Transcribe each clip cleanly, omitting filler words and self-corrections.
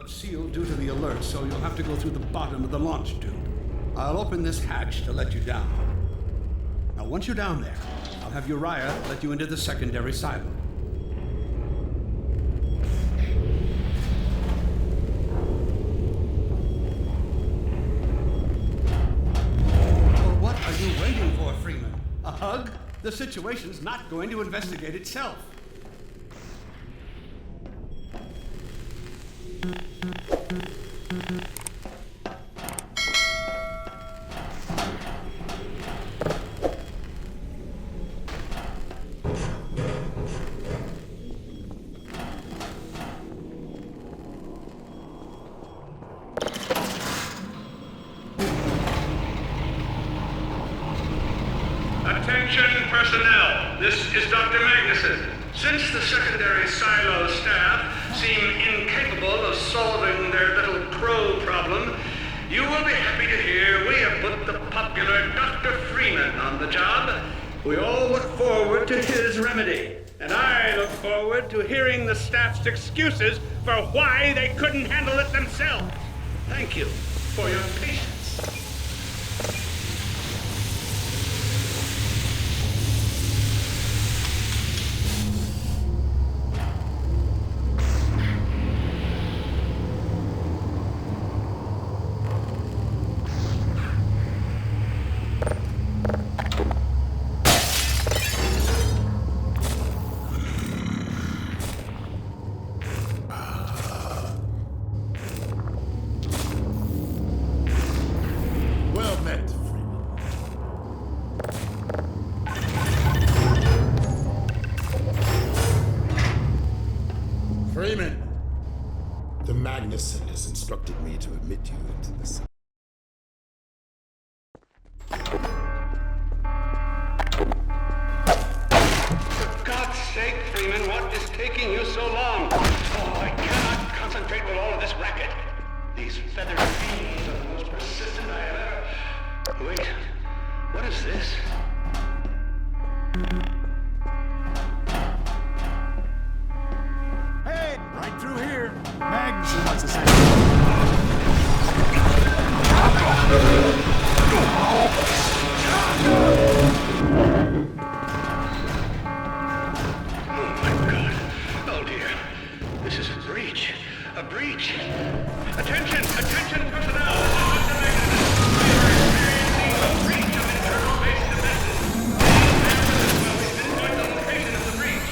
sealed due to the alert, so you'll have to go through the bottom of the launch tube. I'll open this hatch to let you down. Now, once you're down there, I'll have Uriah let you into the secondary silo. Well, what are you waiting for, Freeman? A hug? The situation's not going to investigate itself. Attention personnel, this is Dr. Magnuson. Since the secondary silo staff seem incapable of solving their little crow problem, you will be happy to hear we have put the popular Dr. Freeman on the job. We all look forward to his remedy, and I look forward to hearing the staff's excuses for why they couldn't handle it themselves. Thank you for your patience. Freeman, the Magnuson has instructed me to admit you into the cell. For God's sake, Freeman, what is taking you so long? Oh, I cannot concentrate with all of this racket. These feathered fiends are the most persistent I have ever... Wait, what is this? Hey, right through here. Magnuson wants to say. Oh my God. Oh dear. This is a breach. A breach. Attention! Attention, personnel! We are experiencing a breach of internal base defenses. Please pinpoint the location of the breach.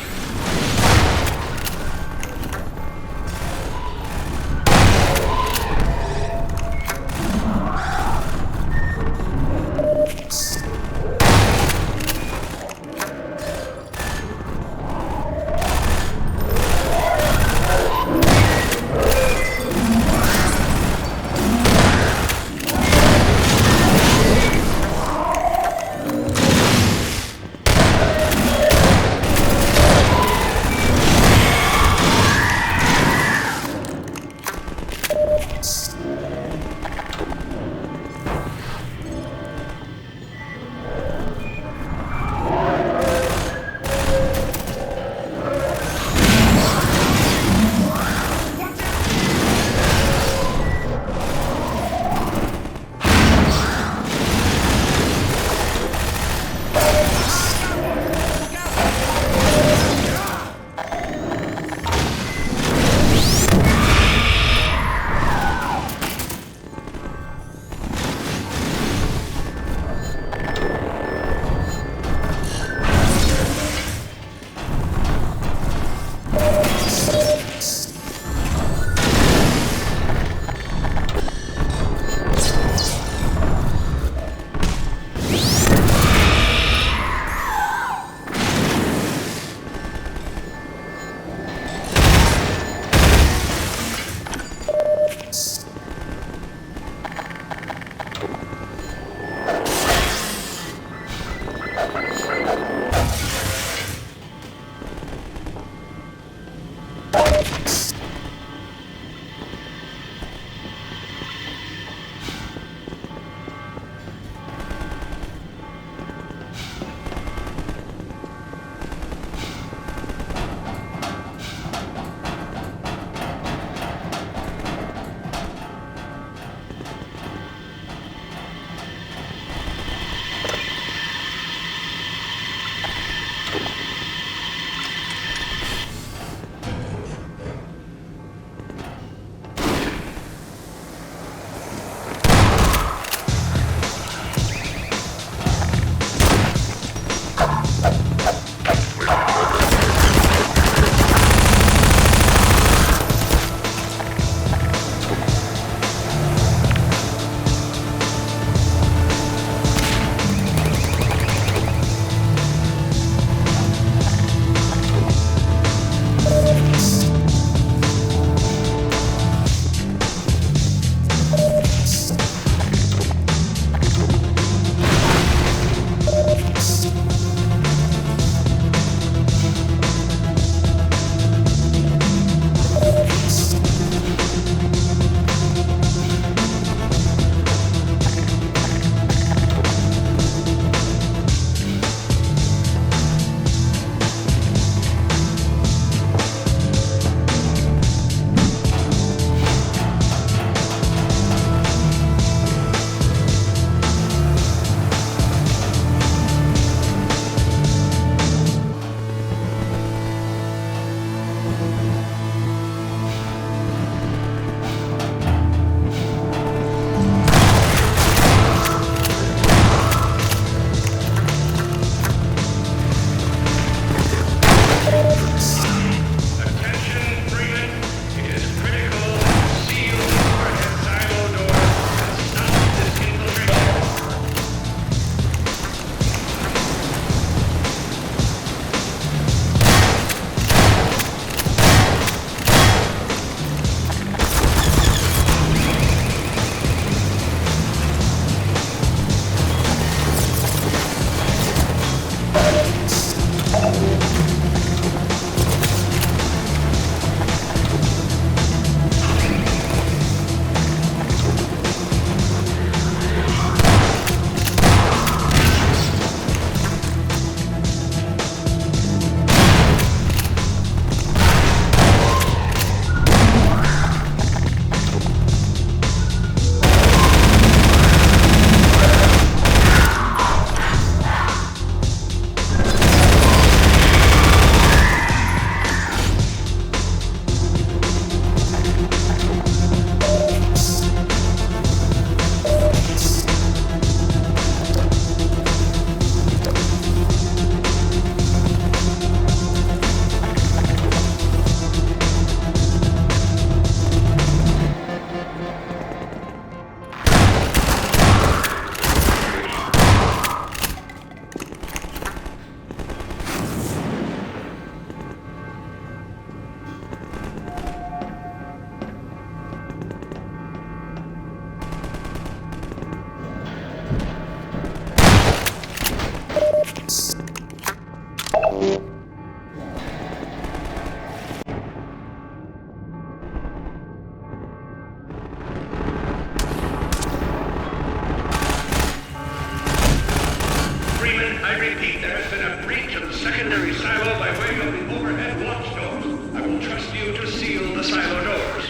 repeat, there has been a breach of the secondary silo by way of the overhead launch doors. I will trust you to seal the silo doors.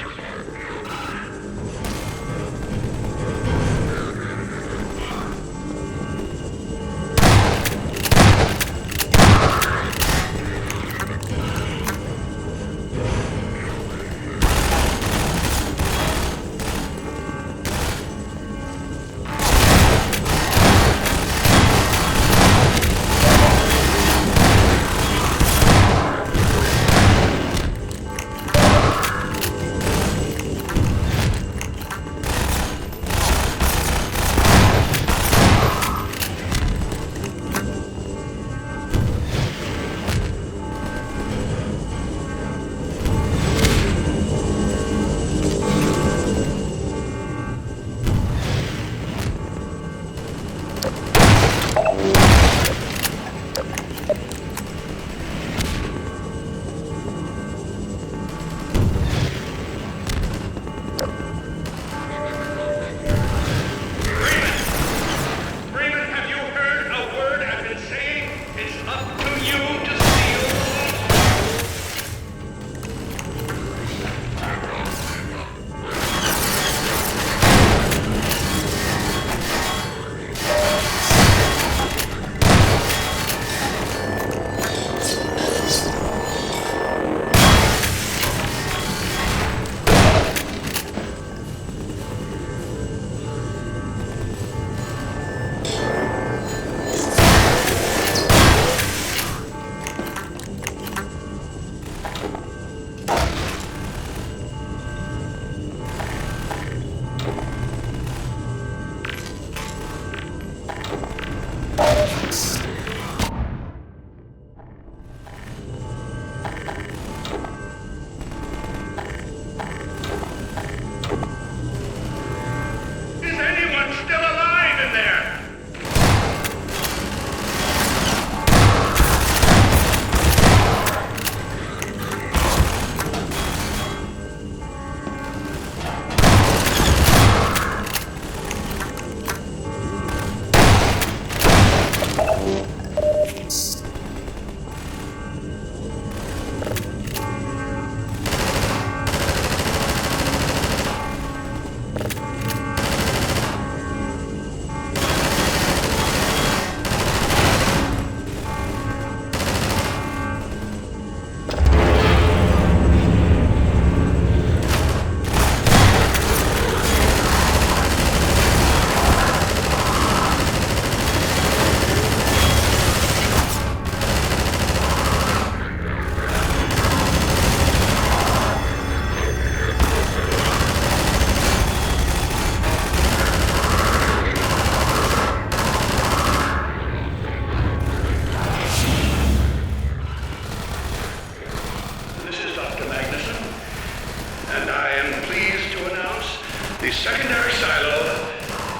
The secondary silo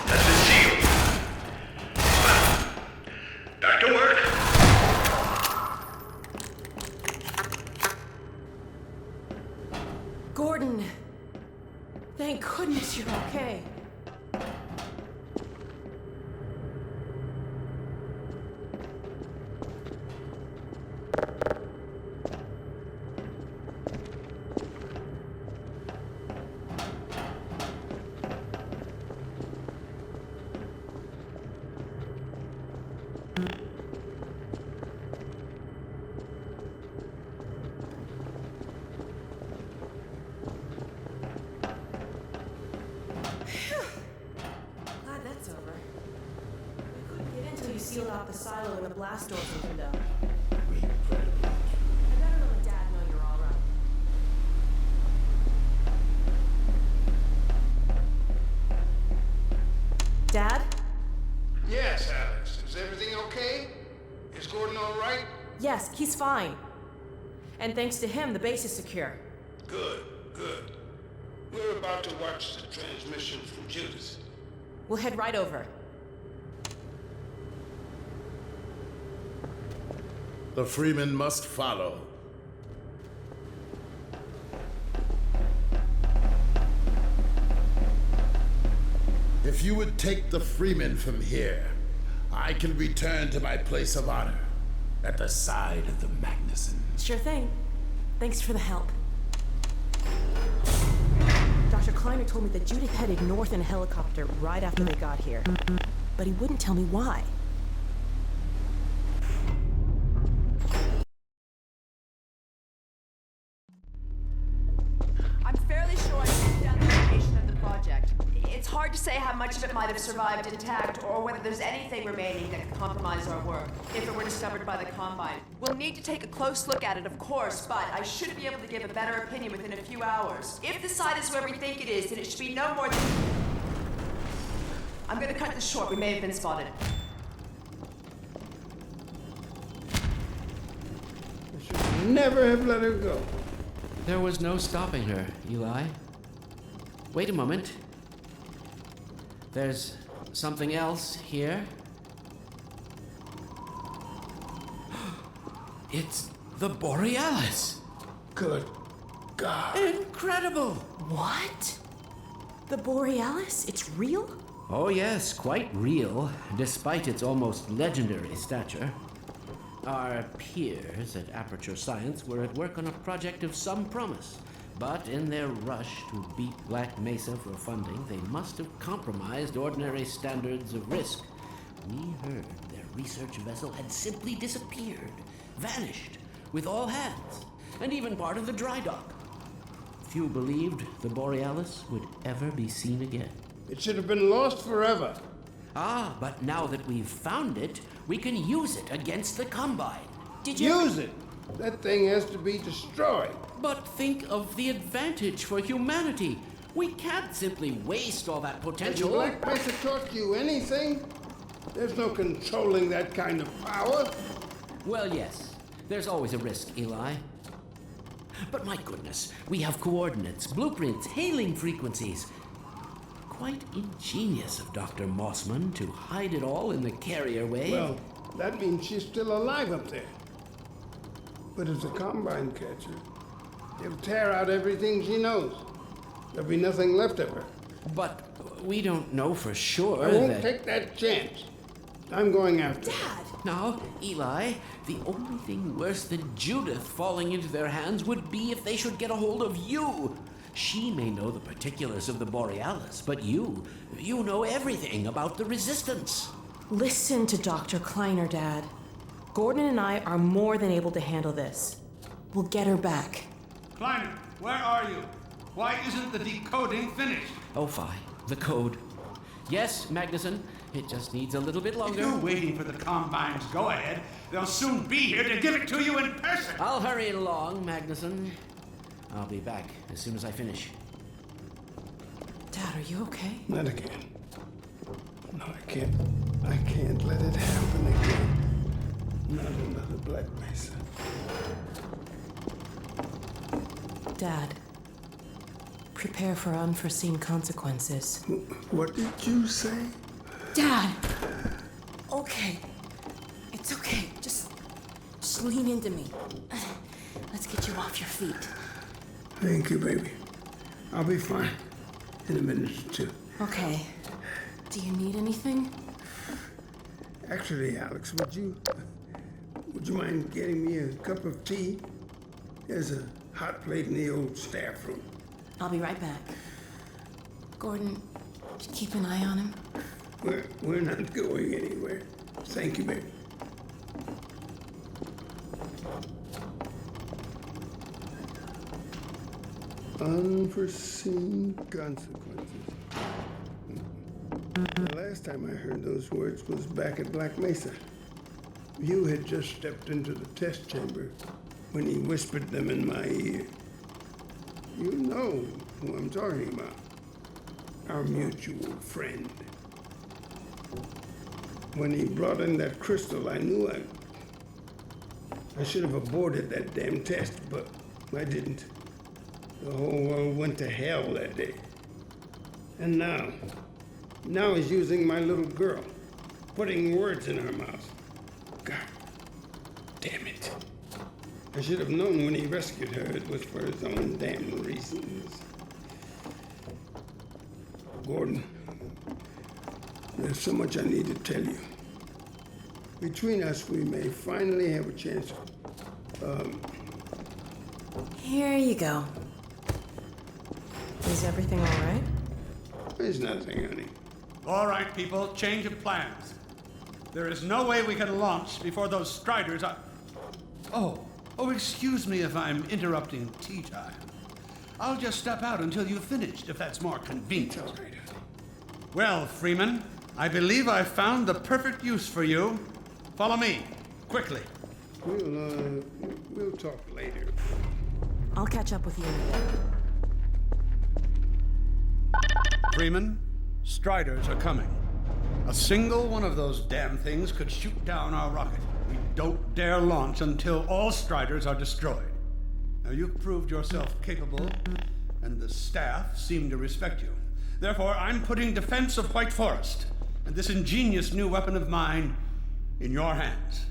has been sealed. Well, back to work. Gordon, thank goodness you're okay. Glad that's over. We couldn't get in till you sealed off the silo and the blast doors opened up. I better let Dad know you're all right. Dad? Yes, Alex. Is everything okay? Is Gordon all right? Yes, he's fine. And thanks to him, the base is secure. Good, good. We're about to watch the transmission from Judas. We'll head right over. The Freeman must follow. If you would take the Freeman from here, I can return to my place of honor at the side of the Magnuson. Sure thing. Thanks for the help. Dr. Kleiner told me that Judith headed north in a helicopter right after they got here. But he wouldn't tell me why. I'm fairly sure I wrote down the location of the project. It's hard to say how much of it might have survived intact or whether there's anything remaining that could compromise our work if it were discovered by the Combine. We'll need to take a close look at it, of course, but I should be able to give a better opinion within a few hours. If the site is where we think it is, then it should be no more than... I'm gonna cut this short. We may have been spotted. I should never have let her go. There was no stopping her, Eli. Wait a moment. There's something else here. It's the Borealis. Good God. Incredible! What? The Borealis? It's real? Oh yes, quite real, despite its almost legendary stature. Our peers at Aperture Science were at work on a project of some promise, but in their rush to beat Black Mesa for funding, they must have compromised ordinary standards of risk. We heard their research vessel had simply disappeared, vanished, with all hands, and even part of the dry dock. Few believed the Borealis would ever be seen again. It should have been lost forever. Ah, but now that we've found it, we can use it against the Combine. Did you... Use it. That thing has to be destroyed. But think of the advantage for humanity. We can't simply waste all that Has the potential. Black Mesa taught you anything? There's no controlling that kind of power. Well, yes. There's always a risk, Eli. But my goodness, we have coordinates, blueprints, hailing frequencies. Quite ingenious of Dr. Mossman to hide it all in the carrier wave. Well, that means she's still alive up there. But if the Combine catch her, they'll tear out everything she knows. There'll be nothing left of her. But we don't know for sure I won't that... take that chance. I'm going after her. Dad! Now, Eli, the only thing worse than Judith falling into their hands would be if they should get a hold of you. She may know the particulars of the Borealis, but you know everything about the Resistance. Listen to Dr. Kleiner, Dad. Gordon and I are more than able to handle this. We'll get her back. Kleiner, where are you? Why isn't the decoding finished? Oh, fine. The code. Yes, Magnuson. It just needs a little bit If longer. you're waiting for the Combine's go-ahead, they'll soon be here to give it to you in person. I'll hurry along, Magnuson. I'll be back as soon as I finish. Dad, are you okay? Not again. No, I can't let it happen again. Not another Black Mesa. Dad, prepare for unforeseen consequences. What did you say? Dad! Okay. It's okay. Just lean into me. Let's get you off your feet. Thank you, baby. I'll be fine in a minute or two. Okay. Do you need anything? Actually, Alex, would you mind getting me a cup of tea? There's a hot plate in the old staff room. I'll be right back. Gordon, keep an eye on him. We're not going anywhere. Thank you, baby. Unforeseen consequences. The last time I heard those words was back at Black Mesa. You had just stepped into the test chamber when he whispered them in my ear. You know who I'm talking about. Our mutual friend. When he brought in that crystal, I knew I should have aborted that damn test, but I didn't. The whole world went to hell that day. And now he's using my little girl, putting words in her mouth. God damn it. I should have known when he rescued her it was for his own damn reasons. Gordon, there's so much I need to tell you. Between us, we may finally have a chance. Here you go. Is everything all right? There's nothing, honey. All right, people, change of plans. There is no way we can launch before those Striders are... Oh, excuse me if I'm interrupting tea time. I'll just step out until you've finished, if that's more convenient. Well, Freeman, I believe I've found the perfect use for you. Follow me, quickly. We'll talk later. I'll catch up with you in a bit. Freeman, Striders are coming. A single one of those damn things could shoot down our rocket. We don't dare launch until all Striders are destroyed. Now, you've proved yourself capable, and the staff seem to respect you. Therefore, I'm putting defense of White Forest and this ingenious new weapon of mine in your hands.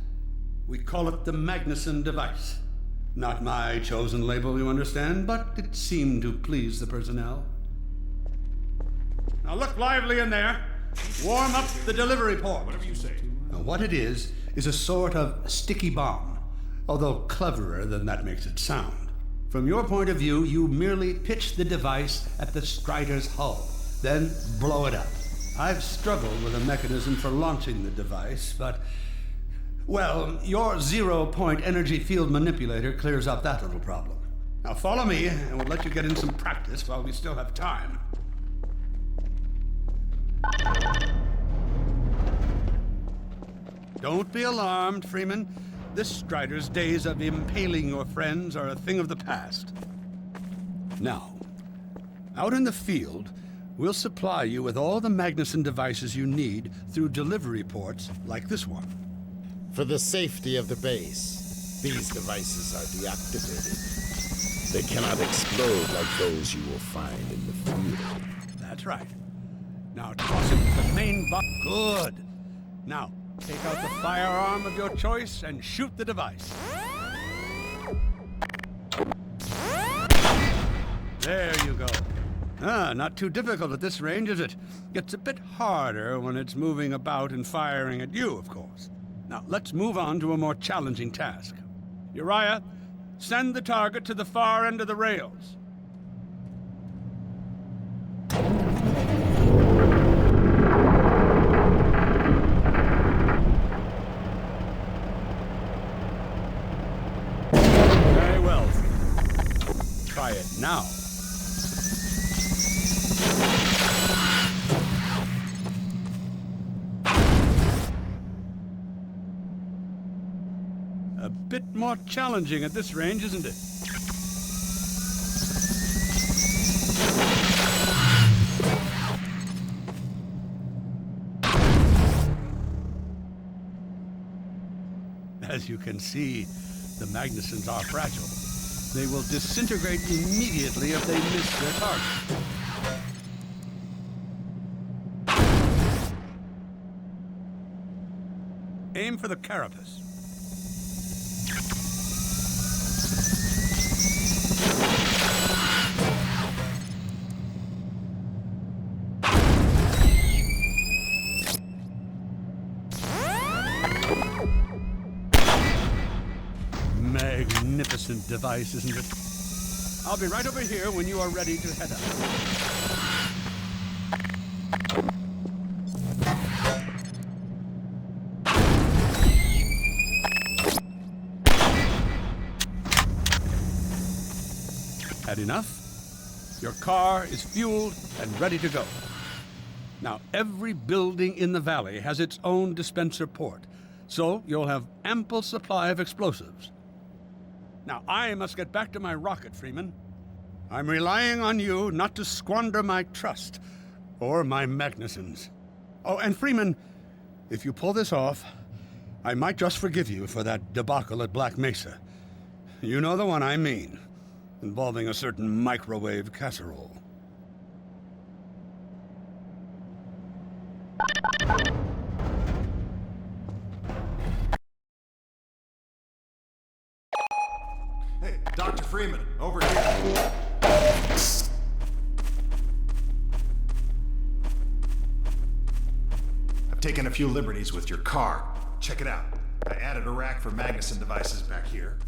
We call it the Magnuson device. Not my chosen label, you understand, but it seemed to please the personnel. Now look lively in there. Warm up the delivery port. Whatever you say. Now, what it is a sort of sticky bomb, although cleverer than that makes it sound. From your point of view, you merely pitch the device at the Strider's hull, then blow it up. I've struggled with a mechanism for launching the device, but, well, your zero-point energy field manipulator clears up that little problem. Now follow me, and we'll let you get in some practice while we still have time. Don't be alarmed, Freeman. This Strider's days of impaling your friends are a thing of the past. Now, out in the field, we'll supply you with all the Magnuson devices you need through delivery ports like this one. For the safety of the base, these devices are deactivated. They cannot explode like those you will find in the field. That's right. Now toss it to the main box. Good. Now, take out the firearm of your choice and shoot the device. There you go. Not too difficult at this range, is it? Gets a bit harder when it's moving about and firing at you, of course. Now, let's move on to a more challenging task. Uriah, send the target to the far end of the rails. Very well. Try it now. A bit more challenging at this range, isn't it? As you can see, the Magnusons are fragile. They will disintegrate immediately if they miss their target. Aim for the carapace. Magnificent device, isn't it? I'll be right over here when you are ready to head out. Had enough? Your car is fueled and ready to go. Now, every building in the valley has its own dispenser port, so you'll have ample supply of explosives. Now, I must get back to my rocket, Freeman. I'm relying on you not to squander my trust, or my Magnusons. Oh, and Freeman, if you pull this off, I might just forgive you for that debacle at Black Mesa. You know the one I mean, involving a certain microwave casserole. Hey, Dr. Freeman, over here. I've taken a few liberties with your car. check it out. I added a rack for Magnuson devices back here.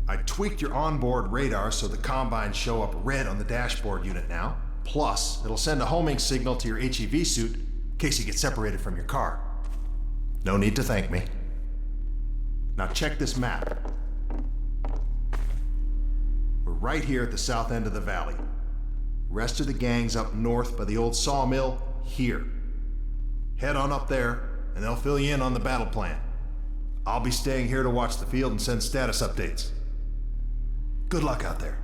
I tweaked your onboard radar so the combines show up red on the dashboard unit now. Plus, it'll send a homing signal to your HEV suit in case you get separated from your car. No need to thank me. Now check this map. We're right here at the south end of the valley. Rest of the gang's up north by the old sawmill here. Head on up there, and they'll fill you in on the battle plan. I'll be staying here to watch the field and send status updates. Good luck out there.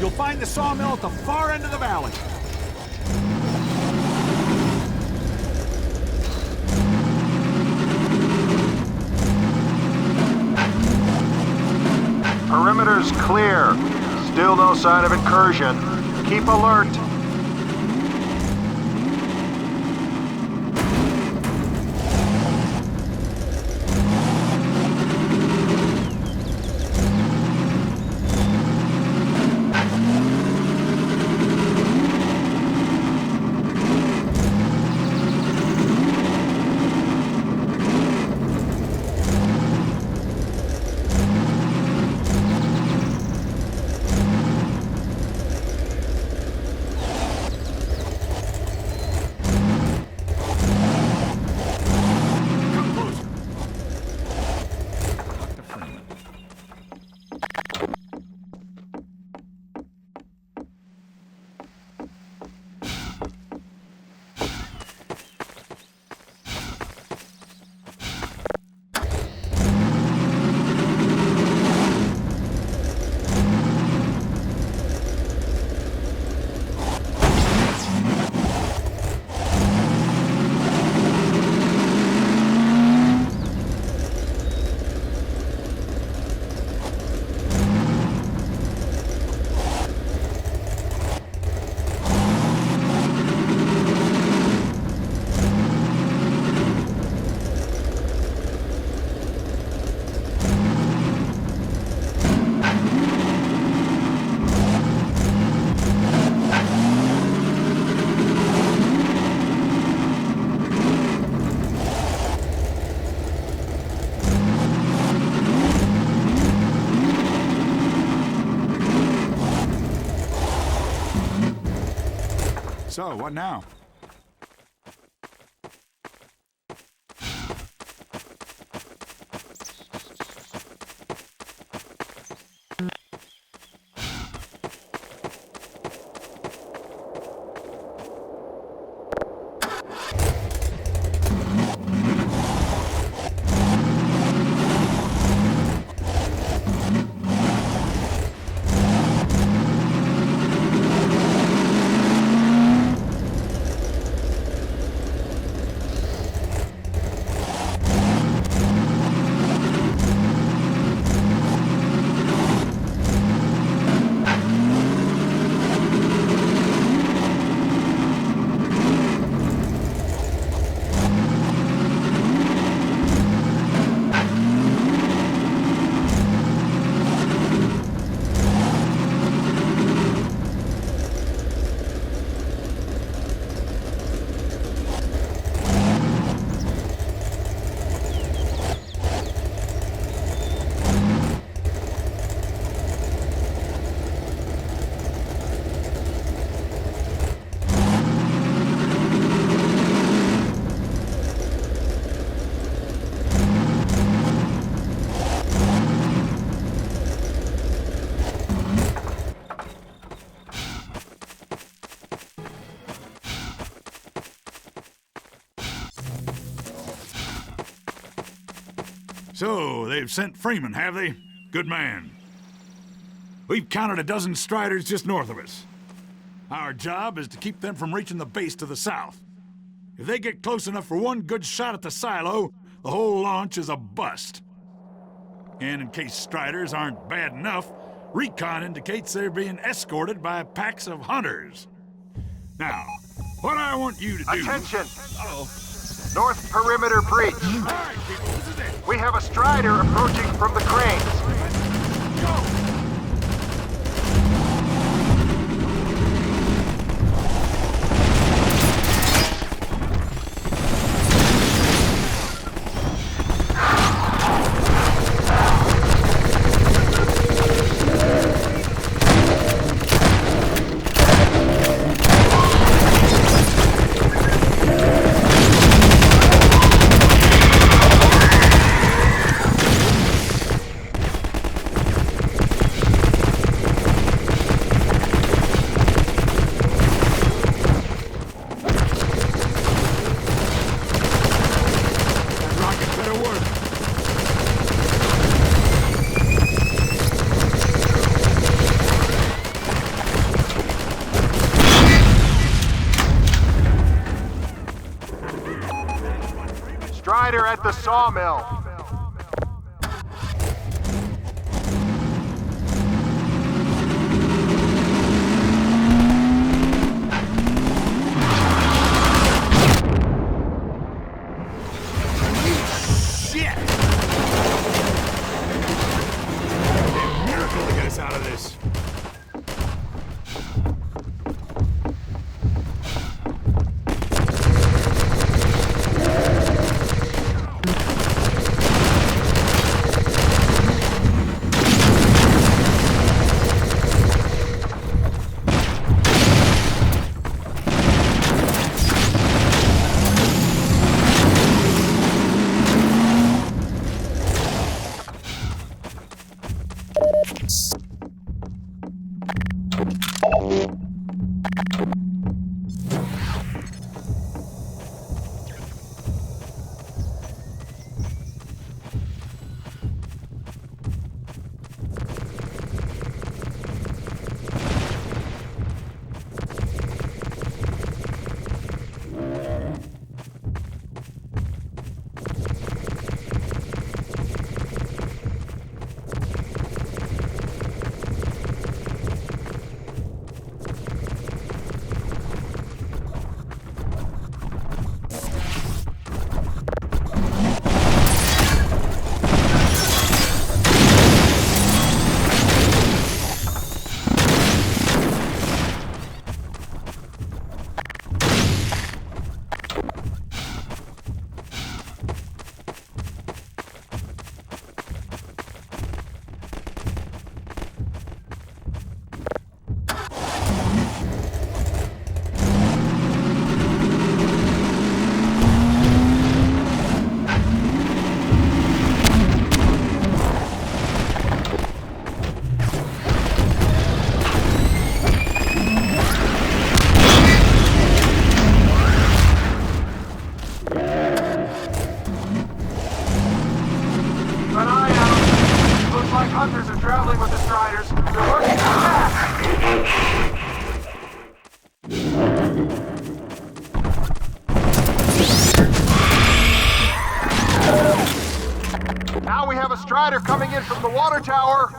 You'll find the sawmill at the far end of the valley. Perimeter's clear. Still no sign of incursion. Keep alert. So, what now? So, they've sent Freeman, have they? Good man. We've counted a dozen Striders just north of us. Our job is to keep them from reaching the base to the south. If they get close enough for one good shot at the silo, the whole launch is a bust. And in case Striders aren't bad enough, recon indicates they're being escorted by packs of hunters. Now, what I want you to do... Attention! North perimeter breach. We have a Strider approaching from the cranes. Strider at the sawmill. Shit! A miracle to get us out of this. Hunters are traveling with the Striders. They're working fast. Now we have a Strider coming in from the water tower.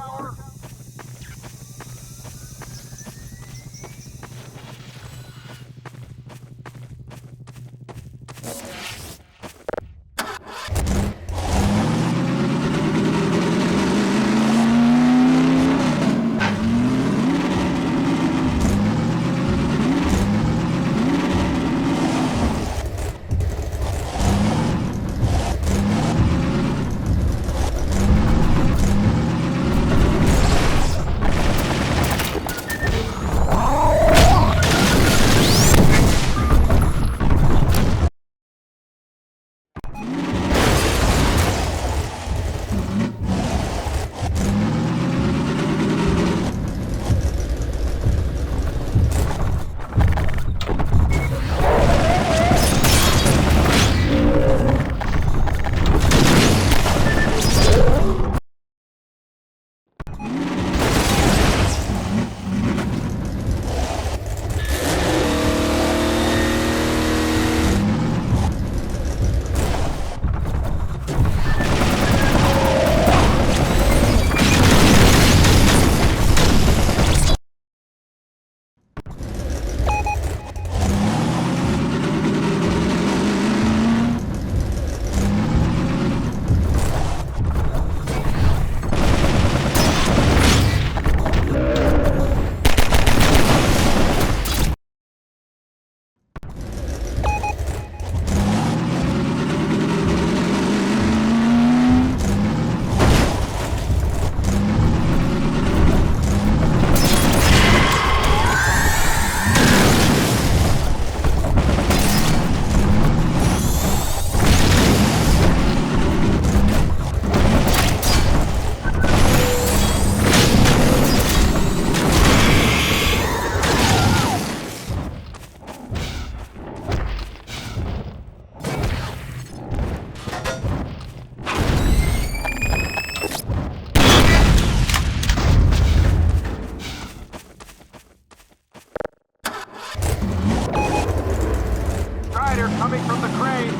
from the crane.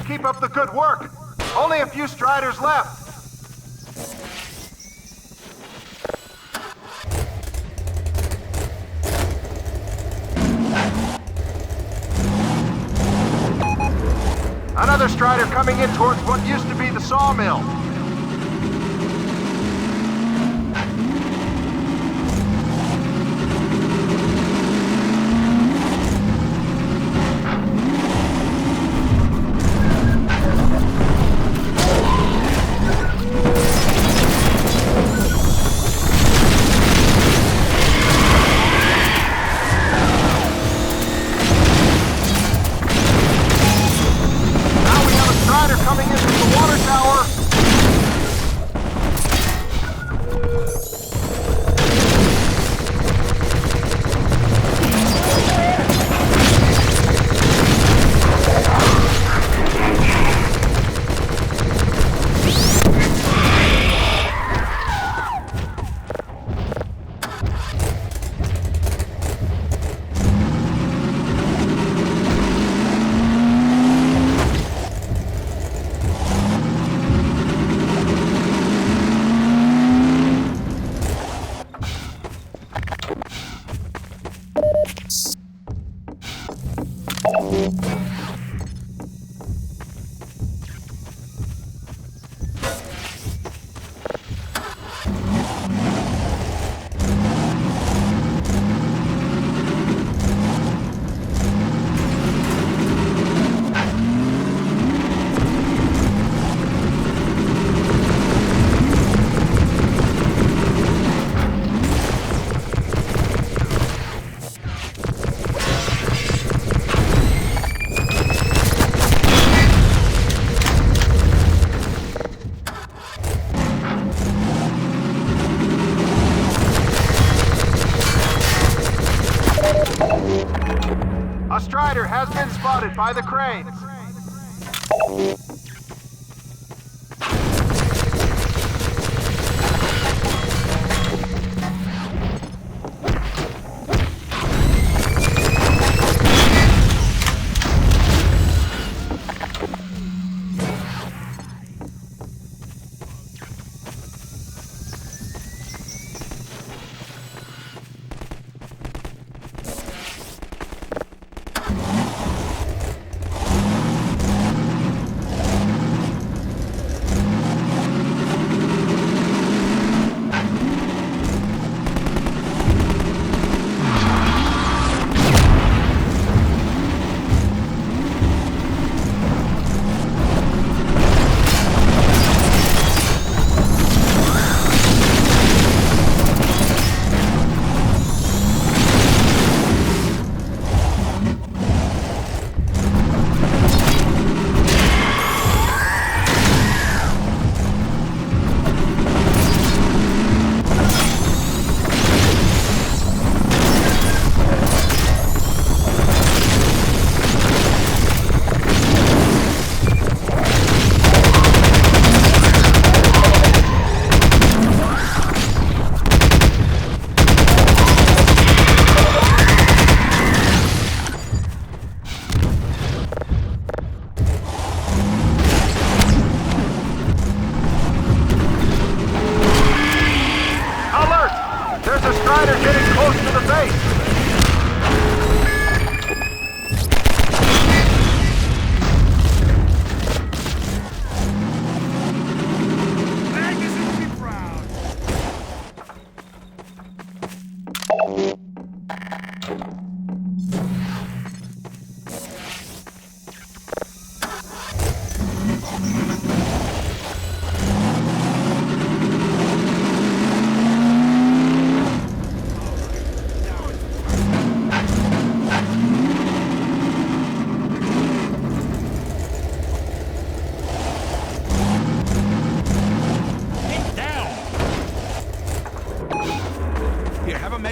Keep up the good work. Only a few Striders left. Another Strider coming in towards what used to be the sawmill. Coming in from the water tower. A Strider has been spotted by the cranes. Strider getting close to the base. Magnuson, be proud.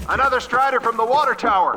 Another Strider from the water tower.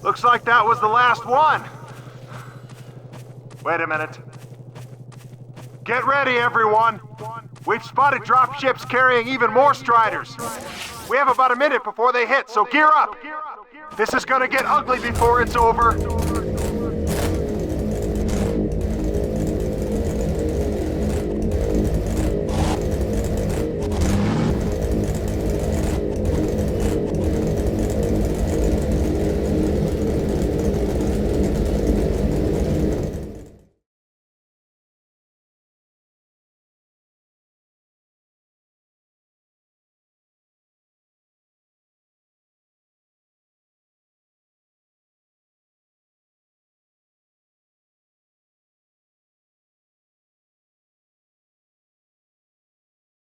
Looks like that was the last one. Wait a minute. Get ready, everyone. We've spotted drop ships carrying even more Striders. We have about a minute before they hit, so gear up. This is gonna get ugly before it's over.